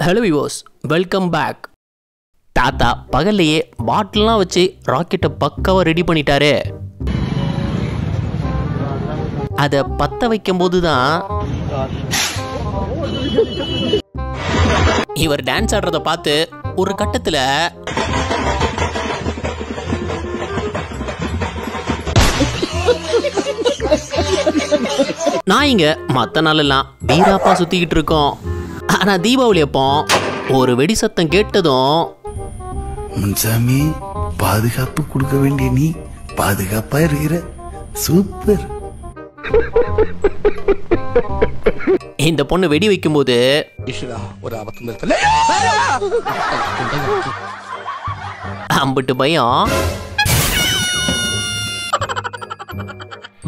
Hello viewers, welcome back. தாத்தா பகல்லையே பாட்டில்லாம் வச்சு ராக்கெட்டை பக்காவாக ரெடி பண்ணிட்டாரு. அதை பற்ற வைக்கும் போது தான் இவர் டான்ஸ் ஆடுறத பார்த்து ஒரு கட்டத்தில் நான் இங்க மற்ற நாளெல்லாம் வீராப்பா சுத்திக்கிட்டு இருக்கோம். ஆனா தீபாவளி அப்போ ஒரு வெடி சத்தம் கேட்டதும் முன்சாமி பாதுகாப்பு கொடுக்க வேண்டிய நீ பாதுகாப்பா இருக்கிற, சூப்பர். இந்த பொண்ணு வெடி வைக்கும் போது ஒரு ஆபத்து அம்பிட்டு பயம்.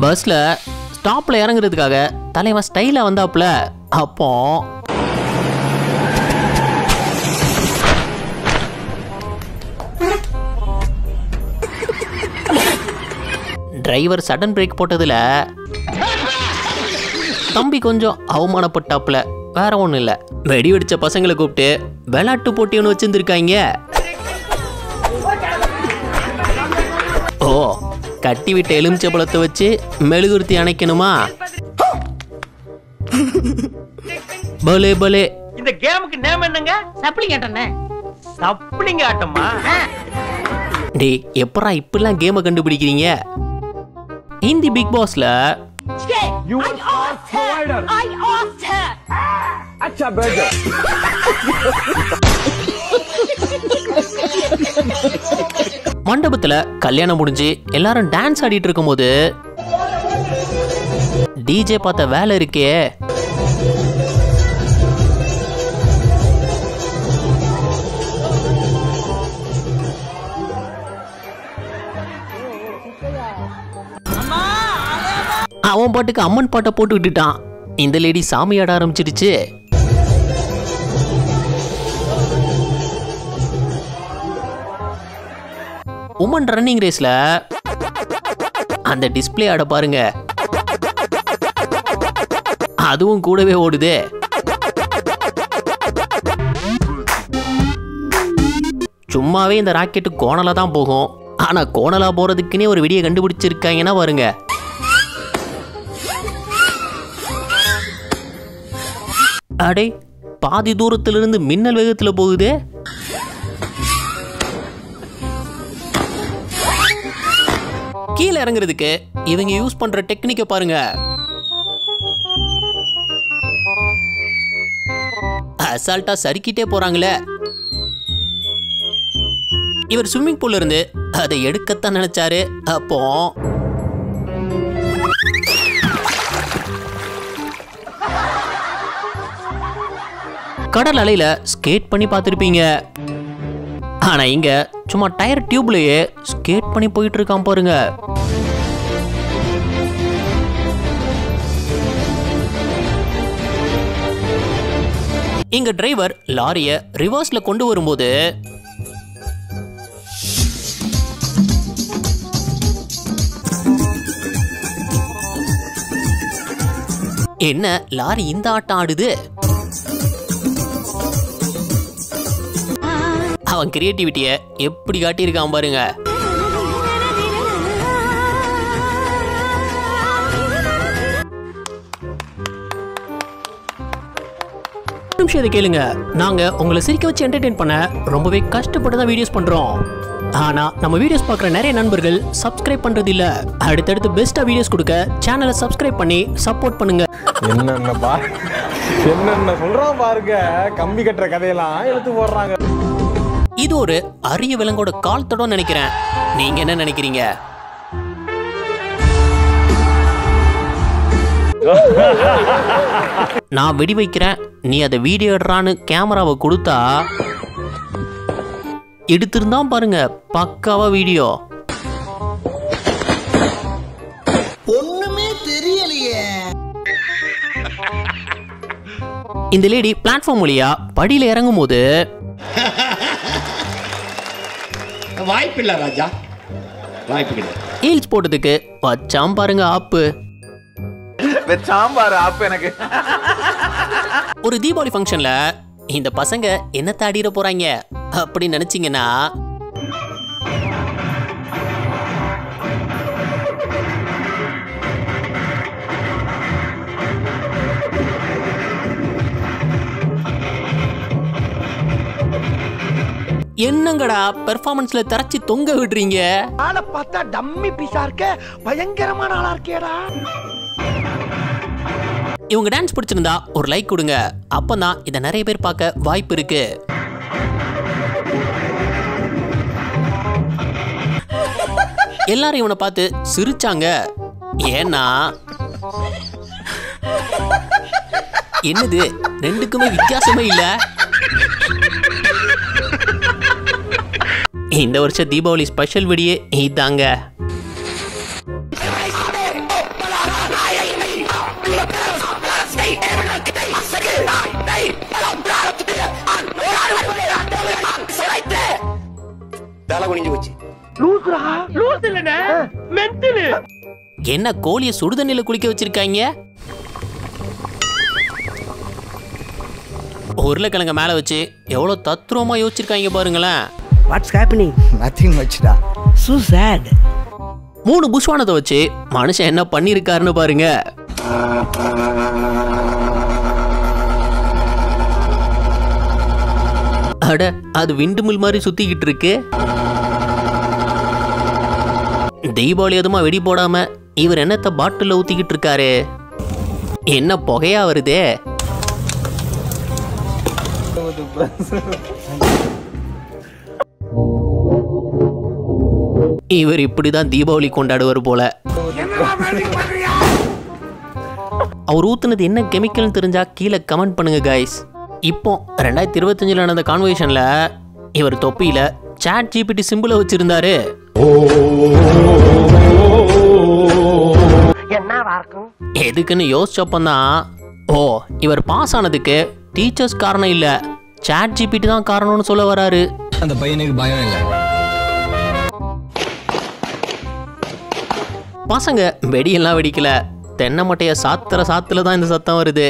பஸ்ல ஸ்டாப்ல இறங்குறதுக்காக தலைவன் ஸ்டைலா வந்தாப்புல. அப்போ டிரைவர் சடன் பிரேக் போட்டதுல தம்பி கொஞ்சம் அவமானப்பட்டாப்புல. வேற ஒண்ணும் இல்ல, வெடி வெடிச்ச பசங்களை கூப்பிட்டு விளையாட்டு போட்டி ஒன்று வச்சிருந்திருக்காங்க. ஓ, கட்டி விட்ட எலுமிச்சை பழத்தை வச்சு மெழுகுர்த்தி அணைக்கணுமா? பலே பலே. இந்த கேமுக்கு நேம் என்னங்க? சப்ளிங் ஆட்டம்ண்ணே. சப்ளிங் ஆட்டமா? டேய், எப்பரா இப்பெல்லாம் கேமை கண்டுபிடிக்கிறீங்க? ஹிந்தி பிக் பாஸ்ல மண்டபத்துல கல்யாணம் முடிஞ்சு எல்லாரும் டான்ஸ் ஆடிட்டு இருக்கும் போது டிஜே பார்த்த வேலை இருக்கே. அவன் பாட்டுக்கு அம்மன் பாட்டை போட்டு விட்டுட்டான். இந்த லேடி சாமி ஆட ஆரம்பிச்சிடுச்சு. உமன் ரன்னிங் ரேஸ்ல அந்த டிஸ்பிளே ஆட பாருங்க, அதுவும் கூடவே ஓடுது. சும்மாவே இந்த ராக்கெட்டு கோணலா தான் போகும். ஆனா கோணலா போறதுக்குன்னே ஒரு வெடியை கண்டுபிடிச்சிருக்காங்கன்னா பாருங்க. அடே, பாதி தூரத்திலிருந்து மின்னல் வேகத்துல போகுது. கீழே இறங்குறதுக்கு இவங்க யூஸ் பண்ற டெக்னிக்கை பாருங்க. அசால்ட்டா சறுக்கிட்டே போறாங்களே. இவர் ஸ்விம்மிங் பூல்ல இருந்து அதை எடுக்கத்தான் நினைச்சாரு. அப்போ கடல் அலையில ஸ்கேட் பண்ணி பார்த்திருப்பீங்க. ஆனா இங்க சும்மா டயர் டியூப்லயே ஸ்கேட் பண்ணி போயிட்டு இருக்கான் பாருங்க. இங்க டிரைவர் லாரிய ரிவர்ஸ்ல கொண்டு வரும்போது என்ன லாரி இந்த ஆட்டம் ஆடுது? அவன் கிரியேட்டிவிட்டிய எப்படி காட்டியிருக்கான் பாருங்க. நிமிஷம் இதை கேளுங்க. நாங்க உங்களை சிரிக்க வச்சு என்டர்டெயின் பண்ண ரொம்பவே கஷ்டப்பட்டு தான் வீடியோஸ் பண்றோம். ஆனா நம்ம வீடியோஸ் பார்க்குற நிறைய நண்பர்கள் சப்ஸ்கிரைப் பண்றது இல்ல. அடுத்தடுத்து பெஸ்டா வீடியோஸ் கொடுக்க சேனலை சப்ஸ்கிரைப் பண்ணி சப்போர்ட் பண்ணுங்க. என்னென்ன சொல்றான் பாருங்க, கம்பி கட்டுற கதையெல்லாம் எடுத்து போடுறாங்க. இது ஒரு அரிய விலங்கோட கால் தடம் நினைக்கிறேன். நீங்க என்ன நினைக்கிறீங்க? நான் வெடி வைக்கிறேன், நீ அதை வீடியோ எடுறான்னு கேமராவை கொடுத்தா எடுத்திருந்தான் பாருங்க பக்காவா வீடியோ. ஒண்ணுமே தெரியலையே. இந்த லேடி பிளாட்ஃபார்ம் வழியா படியில இறங்கும் போது வாய்ப்பில்லை ராஜா, வாய்ப்பு கிடையாது. ஹீல்ஸ் போட்டதுக்கு வச்சாம் பாருங்க ஆப்பு. சாம்பார் ஆப்பு எனக்கு. ஒரு தீபாவளி ஃபங்க்ஷன்ல இந்த பசங்க என்ன தாடிர போறாங்க அப்படி நினைச்சீங்கன்னா என்னங்கடா பெர்ஃபார்மன்ஸ்ல தரச்சி தொங்க விடுறீங்க? ஆளை பார்த்தா டம்மி பீஸா இருக்க, பயங்கரமான ஆளா இருக்கேடா. இவங்க டான்ஸ் பிடிச்சிருந்தா ஒரு லைக் கொடுங்க, அப்பதான் இதை நிறைய பேர் பார்க்க வாய்ப்பு இருக்கு. எல்லாரும் இவனை பார்த்து சிரிச்சாங்க. ஏன்னா என்னது ரெண்டுக்குமே வித்தியாசமே இல்ல. இந்த வருஷம் தீபாவளி ஸ்பெஷல் வீடியோ இதாங்க. என்ன கோழியை சுடுதண்ணில குளிக்க வச்சிருக்காங்க? உருளைக்கிழங்க மேல வச்சு எவ்வளவு தத்ரூபமா யோசிச்சிருக்காங்க பாருங்களேன். What's happening? Nothing much da. So sad. 3 புஷ்வானத்தை வச்சு மனுஷன் என்ன பண்ணிருக்காருன்னு பாருங்க. அட அது விண்டு மில் மாதிரி சுத்திக்கிட்டு இருக்கு. தீபாவளி அதுமா வெடி போடாம இவர் என்னத்த பாட்டில் ஊத்திக்கிட்டு இருக்காரு? என்ன புகையா வருதே. இவர் இப்படிதான் தீபாவளி கொண்டாடுவார் போல. அவர் ஊத்துனது என்ன கெமிக்கல்னு தெரிஞ்சா கீழே கமெண்ட் பண்ணுங்க கைஸ். இப்போ 2025 நடந்த கான்வர்சேஷன்ல இவர் தொப்பியில சாட் ஜிபிடி சிம்பிளை வச்சிருந்தாரு. எதுக்குன்னு யோசிச்சப்பந்தான் ஓ இவர் பாஸ் ஆனதுக்கு டீச்சர்ஸ் காரணம் இல்ல, சாட் ஜிபிடி தான் காரணம்னு சொல்ல வராரு. அந்த பையனுக்கு பயம் இல்லை. பசங்க வெடியெல்லாம் வெடிக்கல, தென்னை மட்டைய சாத்துல தான் இந்த சத்தம் வருது.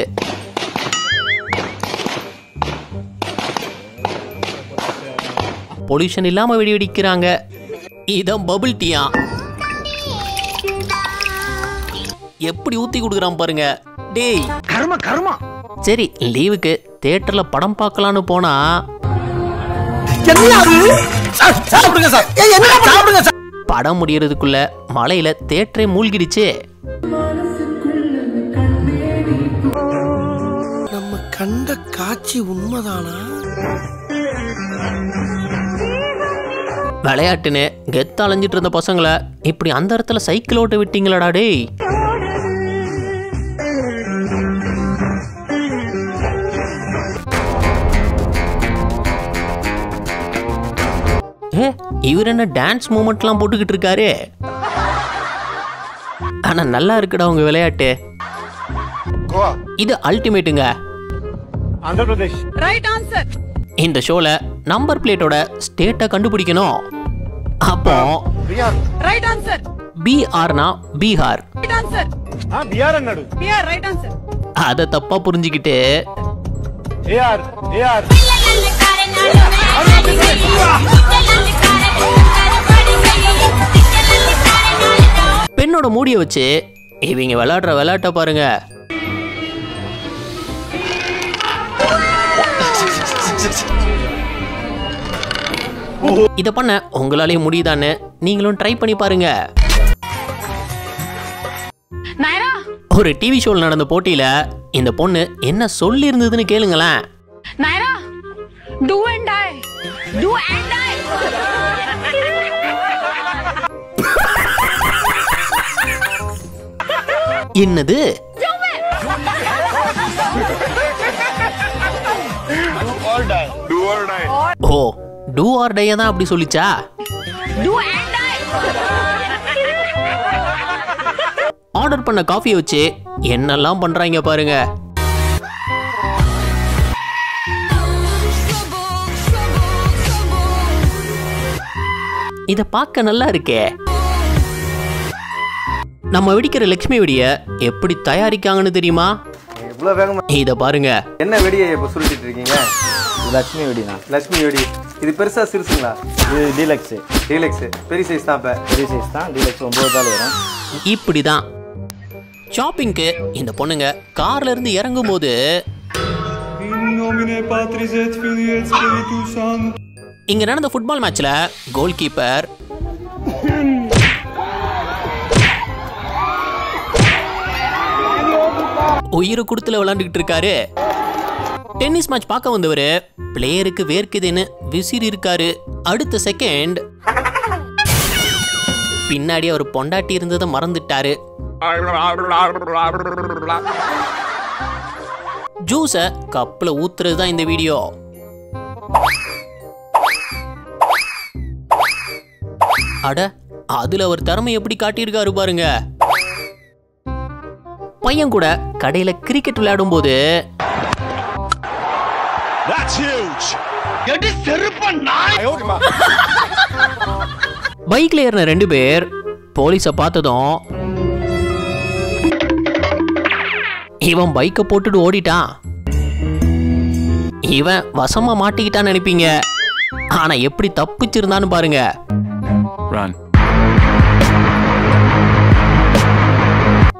பொல்யூஷன் இல்லாம வெடி வெடிக்கிறாங்க. இதான் பபிள் டீயா. எப்படி ஊத்தி கொடுக்குறான் பாருங்க. டேய் கர்மா. சரி லீவுக்கு தியேட்டர்ல படம் பார்க்கலான்னு போனா படம் முடியறதுக்குள்ள மழையில தியேட்டரே மூழ்கிடுச்சு. நம்ம கண்ட காட்சி உண்மைதானா? விளையாட்டுன்னு கெத்த அலைஞ்சிட்டு இருந்த பசங்களை இப்படி அந்த இடத்துல சைக்கிள் ஓட்ட விட்டீங்களாடா டேய். இவர் என்ன டான்ஸ் மூமெண்ட்லாம் போட்டுக்கிட்டு இருக்காரு. ஆனா நல்லா இருக்குடா உங்க விளையாட்டு. இது அல்டிமேட்டுங்க. ஆந்திர பிரதேஷ். Right answer. இந்த ஷோல நம்பர் பிளேட்டோட ஸ்டேட்டை கண்டுபிடிக்கணும். அப்போ Right answer. பிஆர்னா பீகார். Right answer. బిఆర్ అన్నాడు. Here, right answer. அதை தப்பா புரிஞ்சுக்கிட்டு ఏఆర్ பெண்ணோட மூடிய வச்சு இவங்க விளையாடுற விளையாட்ட பாருங்க. இத பண்ண உங்களாலே முடியுதான்னு நீங்களும் ட்ரை பண்ணி பாருங்க. ஒரு டிவி ஷோல நடந்த போட்டியில இந்த பொண்ணு என்ன சொல்லி இருந்ததுன்னு கேளுங்களேன். Naira, do and die. Do and die. என்னது? ஓ டூ ஆர் டை தான் அப்படி சொல்லிச்சா? Do and die. ஆர்டர் பண்ண காஃபியை வச்சு என்னெல்லாம் பண்றாங்க பாருங்க. இத பார்க்க நல்லா இருக்கே. நம்ம வெடிக்கிற லட்சுமி வெடிய எப்படி தயாரிக்காங்கன்னு தெரியுமா? இவ்வளவு வேகமா இத பாருங்க. என்ன வெடியை இப்ப சுருட்டிட்டு இருக்கீங்க? லட்சுமி வெடி தான். லட்சுமி வெடி. இது பெருசா சிறுசுங்களா? இது டீலக்ஸ். டீலக்ஸ் பெரிய சைஸ் தான். பெரிய சைஸ் தான். டீலக்ஸ் 9 தாள் வரும். இப்படிதான் ஷாப்பிங்க்கு இந்த பொண்ணுங்க கார்ல இருந்து இறங்கும் போது இங்க நடந்த ஃபுட்பால் மேட்ச்ல கோல் கீப்பர் உயிரை கொடுத்துல விளையாண்டுகிட்டு இருக்காரு. டென்னிஸ் மேட்ச் பார்க்க வந்தவரு பிளேயருக்கு வேர்க்குதுன்னு விசிறி இருக்காரு. அடுத்த செகண்ட் பின்னாடி அவர் பொண்டாட்டி இருந்ததை மறந்துட்டாரு. ஜூஸ கப்ல ஊத்துறது தான் இந்த வீடியோ. அட அதுல அவர் திறமை எப்படி காட்டியிருக்காரு பாருங்க. பையன் கூட கடையில கிரிக்கெட் விளையாடும் போது பைக்ல ஏறின 2 பேர் போலீஸ பார்த்ததும் இவன் பைக்கை போட்டுட்டு ஓடிட்டான். இவன் வசமா மாட்டிக்கிட்டான்னு நினைப்பீங்க. ஆனா எப்படி தப்பிச்சிருந்தான்னு பாருங்க.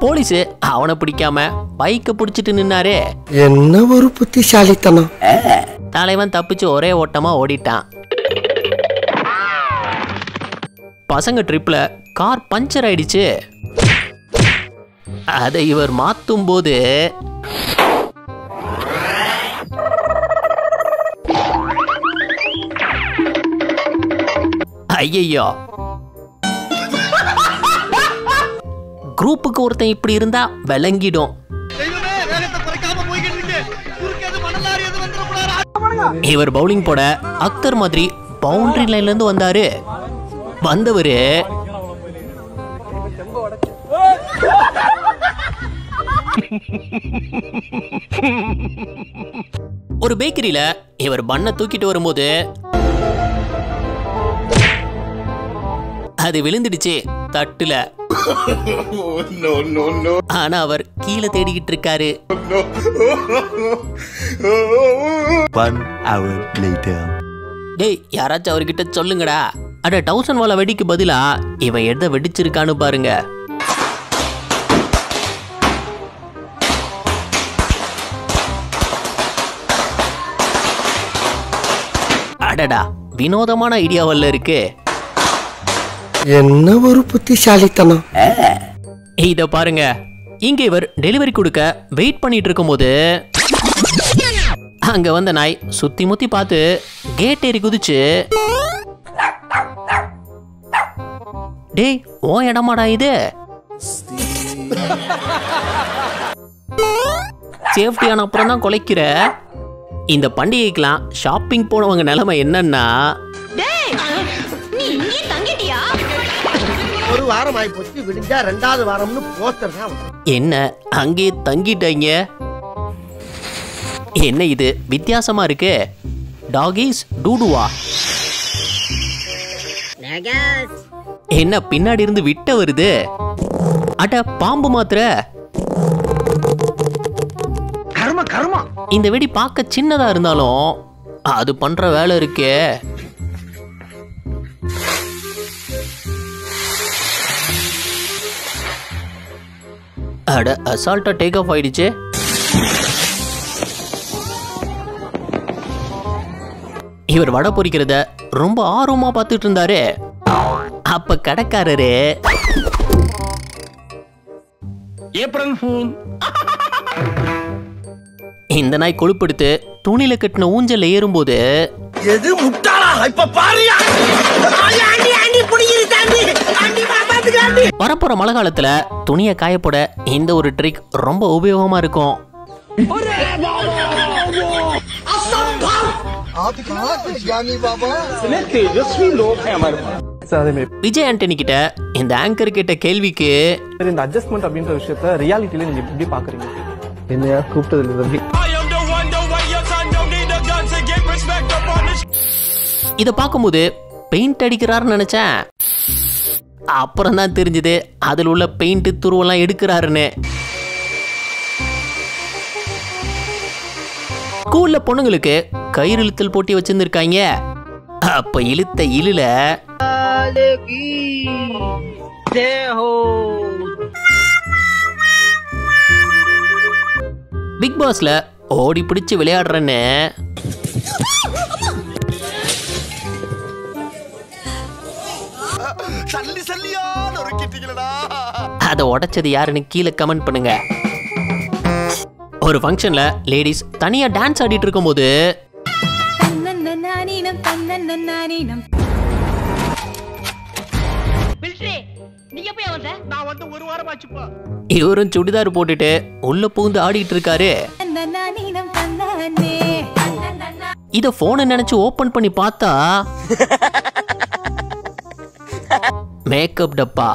போலீஸ் அவனை பிடிக்காம பைக்கை பிடிச்சிட்டு நின்னாரு. என்ன ஒரு புத்திசாலித்தனம். தலைவன் தப்பிச்சு ஒரே ஓட்டமா ஓடிட்டான். பசங்க ட்ரிப்ல கார் பஞ்சர் ஆயிடுச்சு. அதை இவர் மாத்தும் போது ஐயோ, குரூப்புக்கு ஒருத்தன் இப்படி இருந்தா விளங்கிடும். இவர் பவுலிங் போட அக்தர் மாதிரி பவுண்டரி லைன்ல இருந்து வந்தாரு. வந்தவரு ஒரு பேக்கரியில இவர் பண்ண தூக்கிட்டு வரும்போது அது விழுந்துடுச்சு தட்டுல. ஆனா அவர் கீழே தேடிக்கிட்டு இருக்காரு. 1 hour later. டேய் யாராச்சும் அவர்கிட்ட சொல்லுங்கடா. அட 1000 வாழ வெடிக்கு பதிலா இவன் எதை வெடிச்சிருக்கான்னு பாருங்க. அடடா வினோதமான ஐடியாவல்ல இருக்கு. என்ன ஒரு புத்திசாலித்தனம். இத பாருங்க. இங்க இவர் டெலிவரி கொடுக்க வெயிட் பண்ணிட்டு இருக்கும்போது அங்க வந்த நாய் சுத்தி முத்தி பார்த்து கேட் ஏறி குதிச்சு, டேய் ஓ இடமாடா இது, சேஃப்டியான அப்புறம் தான் குலைக்கிற. இந்த பண்டிகைக்கெல்லாம் ஷாப்பிங் போனவங்க நிலைமை என்னன்னா, ஒரு வாரம் ஆயி போச்சு, விடிஞ்சா 2வது வாரம்னு போஸ்டர் தான். என்ன அங்கே தங்கிட்டாங்க. என்ன இது வித்தியாசமா இருக்கு. டாகிஸ் டூடுவா. என்ன பின்னாடி இருந்து விட்ட வருது. அட பாம்பு மாத்திர. கர்ம கர்மா. இந்த வெடி பார்க்க சின்னதா இருந்தாலும் அது பண்ற வேலை இருக்கே. அட அசால்ட்டா டேக் ஆஃப் ஆயிடுச்சு. இவர் வடை பொரிக்கிறத ரொம்ப ஆர்வமா பார்த்துட்டு இருந்தாரு. அப்ப கடைக்காரரு ஏப்ரல் ஃபூல், இந்த நாய் கொழுப்படுத்து துணியில கட்டின ஊஞ்சல்ல ஏறும்போது எது முட்டாளா இப்ப பாரியா. வரப்போற மழை காலத்துல துணியை காயப்போட இந்த ஒரு ட்ரிக் ரொம்ப உபயோகமா இருக்கும். விஜய் ஆண்டனி கிட்ட இந்த ஆங்கர் கிட்ட கேள்விக்கு இந்த அட்ஜஸ்ட்மெண்ட் அப்படின்ற விஷயத்த ரியாலிட்டில நீங்க எப்படி பாக்குறீங்க? என்னையா கூப்பிட்டதுல இருந்து இத பார்க்கும்போது பெயிண்ட் அடிக்கிறாருன்னு நினைச்சேன். அப்புறம் தான் தெரிஞ்சது அதுல உள்ள பெயிண்ட் துருவெல்லாம் எடுக்கிறாருன்னு. ஸ்கூல்ல பொண்ணுங்களுக்கு கயிறு இழுத்தல் போட்டி வச்சிருந்திருக்காங்க. அப்ப இழுத்த இழுல பிக் பாஸ்ல ஓடி பிடிச்சு விளையாடுறேன்னு அதை உடைச்சது யாருன்னு கீழே கமெண்ட் பண்ணுங்க. ஒரு ஃபங்க்ஷன்ல லேடிஸ் தனியா டான்ஸ் ஆடிட்டு இருக்கும்போது இவரும் சுடிதார் போட்டுட்டு உள்ள பூந்து ஆடிட்டு இருக்காரு. இத போனை நினைச்சு ஓபன் பண்ணி பார்த்தா மேக்கப் டப்பா.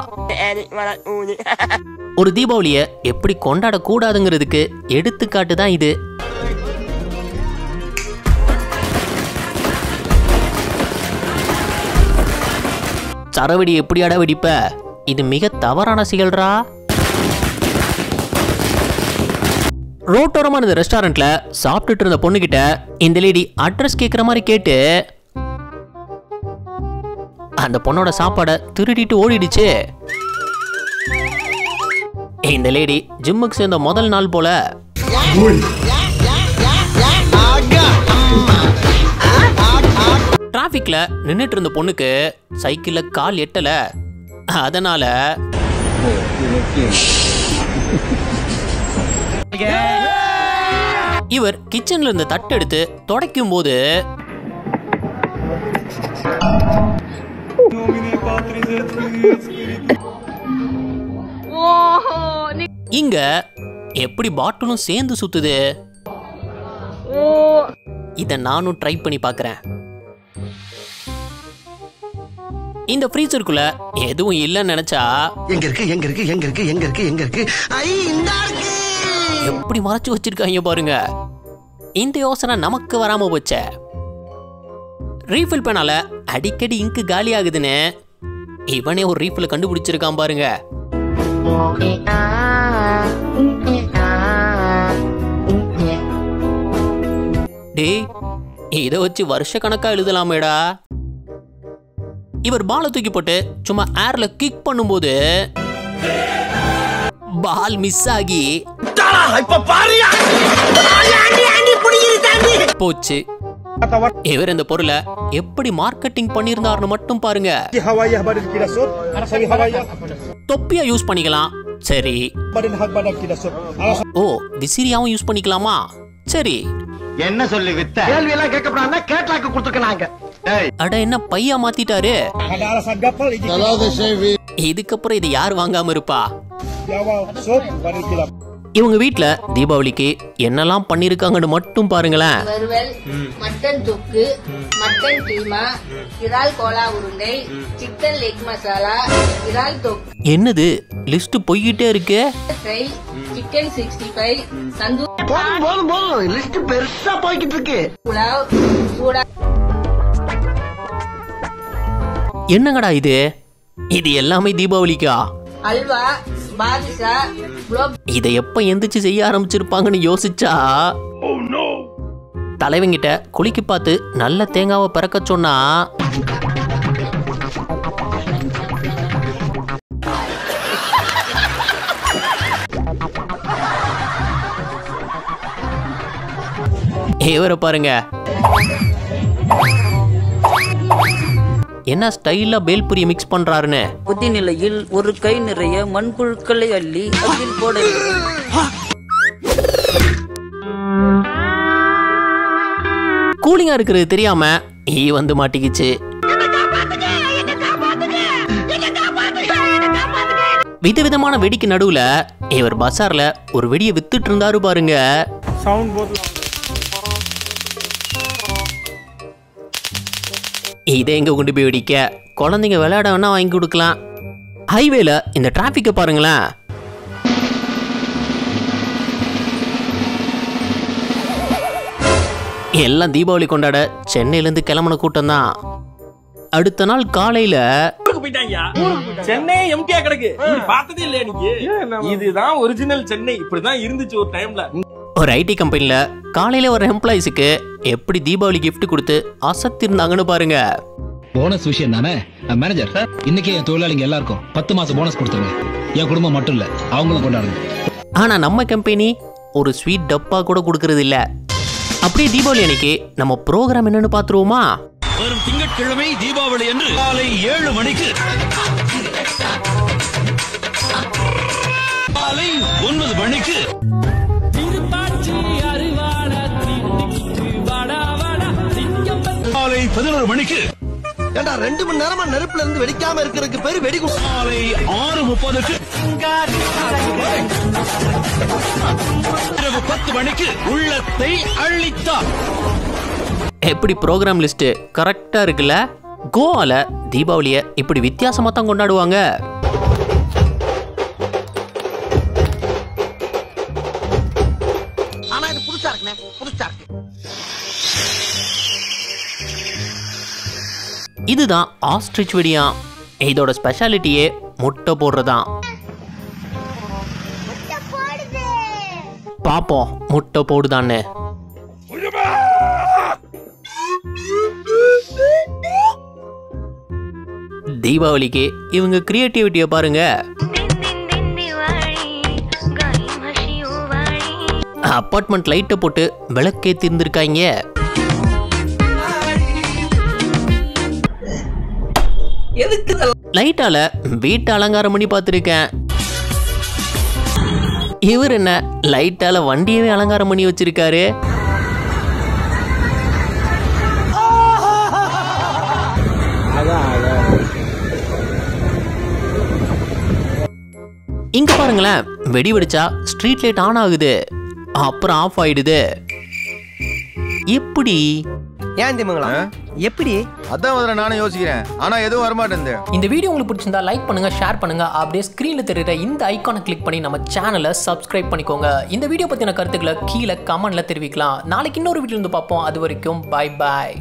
ஒரு தீபாவளிய எப்படி கொண்டாட கூடாதுங்கிறதுக்கு எடுத்துக்காட்டு தான் இது. சரவெடி எப்படி அட வெடிப்ப? இது மிக தவறான செயல்ரா. ரோட்டோரமான இந்த ரெஸ்டாரண்ட்ல சாப்பிட்டுட்டு இருந்த பொண்ணுகிட்ட இந்த லேடி அட்ரஸ் கேட்குற மாதிரி கேட்டு அந்த பொண்ணோட சாப்பாடை திருடிட்டு ஓடிடுச்சு. இந்த லேடி ஜிம்முக்கு சேர்ந்த முதல் நாள் போல டிராபிக்ல நின்னுட்டு இருந்த பொண்ணுக்கு சைக்கிள்ல கால் எட்டல. அதனால இவர் கிச்சன்ல இருந்த தட்டு எடுத்து துடைக்கும் போது இங்க எப்படி பாட்டிலும் சேர்ந்து சுத்துது. இத நானும் ட்ரை பண்ணி பார்க்கறேன். இந்த ஃப்ரீசருக்குள்ள எதுவும் இல்லைன்னு நினைச்சா எங்க இருக்கு எங்க இருக்கு எங்க இருக்கு எங்க இருக்கு எங்க இருக்கு எப்படி மறைச்சு வச்சிருக்காங்க பாருங்க. இந்த யோசனை நமக்கு வராம போச்சே. ரீஃபில் பண்ணால அடிக்கடி இங்கு காலி ஆகுதுன்னு இவனே ஒரு ரீஃபில் கண்டுபிடிச்சிருக்கான் பாருங்க. டேய், இத வச்சு வருஷ கணக்கா எழுதலாமேடா. இவர் பாலை தூக்கி போட்டு சும்மா ஏர்ல கிக் பண்ணும்போது பால் மிஸ் ஆகி போச்சு. இவர் இந்த பொருளை எப்படி மார்க்கெட்டிங் பண்ணியிருந்தாருன்னு மட்டும் பாருங்க. தொப்பியா யூஸ் பண்ணிக்கலாம், சரி. ஓ, விசிறியாவும் யூஸ் பண்ணிக்கலாமா, சரி. என்ன சொல்லி வித்த கேள்வி எல்லாம் கேட்கப்படாம கேட்லாக்கு கொடுத்துக்கனாங்க. அட, என்ன பையா மாத்திட்டாரு. இதுக்கப்புறம் இது யார் வாங்காம இருப்பா? இவங்க வீட்ல தீபாவளிக்கு என்னெல்லாம் பண்ணிருக்காங்கன்னு மட்டும் பாருங்களேன். வறுவல், மட்டன் தொக்கு, மட்டன் கீமா, இறால் கோலா உருண்டை, சிக்கன் லெக் மசாலா, இறால் தொக்கு. என்னது லிஸ்ட் போய்கிட்டே இருக்கு. ஃப்ரை, சிக்கன் 65, தந்தூரி, போதும் போதும் போதும், லிஸ்ட் பெருசா போய்கிட்டு இருக்கு. புலாவ், சூடா. என்னங்கடா இது? இது எல்லாமே தீபாவளிக்கா? அல்வா, பாதுஷா, குலோப். இதை எப்ப எந்திரிச்சு செய்ய ஆரம்பிச்சிருப்பாங்கன்னு யோசிச்சா தலைவங்கிட்ட குளிக்க பார்த்து நல்ல தேங்காவை பிறக்க சொன்னா இவரை பாருங்க, என்ன ஸ்டைலா பேல்புரிய மிக்ஸ் பண்றாருன்னு. புதி நிலையில் ஒரு கை நிறைய மண்புழுக்களை அள்ளி அதில் போட கூலிங்கா இருக்கிறது தெரியாம ஈ வந்து மாட்டிக்கிச்சு. விதவிதமான வெடிக்கு நடுவுல இவர் பசார்ல ஒரு வெடியை வித்துட்டு இருந்தாரு பாருங்க. இதை எங்க கொண்டு போய் வெடிக்க? குழந்தைங்க விளையாட வேணா வாங்கி கொடுக்கலாம். ஹைவேல இந்த டிராபிக்கை பாருங்களேன். எல்லாம் தீபாவளி கொண்டாட சென்னையிலேருந்து கிளம்பின கூட்டம் தான். அடுத்த நாள் காலையில சென்னை எம்டியா கிடக்கு. பார்த்ததே இல்லையா நீங்க? இதுதான் ஒரிஜினல் சென்னை. இப்படிதான் இருந்துச்சு ஒரு டைம்ல. ஒரு ஐடி கம்பெனியில் காலையில் வர எம்ப்ளாயிஸுக்கு எப்படி தீபாவளி கிஃப்ட் கொடுத்து அசத்திருந்தாங்கன்னு பாருங்க. போனஸ் விஷயம் தானே மேனேஜர், இன்னைக்கு என் தொழிலாளிங்க எல்லாருக்கும் 10 மாசம் போனஸ் கொடுத்துருங்க. என் குடும்பம் மட்டும் இல்ல, அவங்களும் கொண்டாடுங்க. ஆனால் நம்ம கம்பெனி ஒரு ஸ்வீட் டப்பா கூட கொடுக்கறது இல்லை. அப்படியே தீபாவளி அன்னைக்கு நம்ம ப்ரோக்ராம் என்னன்னு பார்த்துருவோமா? வரும் திங்கட்கிழமை தீபாவளி அன்று காலை 7 மணிக்கு, காலை 9 மணிக்கு, காலை 11 மணிக்கு, ஏண்டா 2 மணி நேரமா நெருப்புல இருந்து வெடிக்காம இருக்கிறதுக்கு பேரு வெடிக்கும். காலை 6:30க்கு, இரவு 10 மணிக்கு உள்ளத்தை அள்ளித்தார். எப்படி ப்ரோக்ராம் லிஸ்ட் கரெக்டா இருக்குல்ல? கோவால தீபாவளியை இப்படி வித்தியாசமா தான் கொண்டாடுவாங்க. ஆனா இது புதுசா இருக்குனே, புதுசா இருக்கு. இதுதான் ஆஸ்ட்ரிச் வெடியா. இதோட ஸ்பெஷாலிட்டியே முட்டை போடுறதான். பாப்போம் முட்டை போடுதான்னு. தீபாவளிக்கு இவங்க கிரியேட்டிவிட்டியை பாருங்க. அப்பார்ட்மெண்ட் லைட்டை போட்டு விளக்கேத்தி இருந்திருக்காங்க. லைட்டால வீட்டை அலங்காரம் பண்ணி பார்த்துருக்கேன். இவர் என்ன லைட்டால வண்டியவே அலங்காரம் பண்ணி வச்சிருக்காரு. இங்க பாருங்களேன், வெடி வெடிச்சா ஸ்ட்ரீட் லைட் ஆன் ஆகுது, அப்புறம் ஆஃப் ஆயிடுது. எப்படி ஏன் திமுங்களா? எப்படி? அதான் முதல்ல நானும் யோசிக்கிறேன், ஆனா எதுவும் வரமாட்டேன். இந்த வீடியோ உங்களுக்கு பிடிச்சிருந்தா லைக் பண்ணுங்க, ஷேர் பண்ணுங்க. அப்படியே ஸ்கிரீன்ல தெரியுற இந்த ஐகானை கிளிக் பண்ணி நம்ம சேனலை சப்ஸ்கிரைப் பண்ணிக்கோங்க. இந்த வீடியோ பத்தின கருத்துக்களை கீழே கமெண்ட்ல தெரிவிக்கலாம். நாளைக்கு இன்னொரு வீடியோ வந்து பார்ப்போம். அது வரைக்கும் பை பாய்.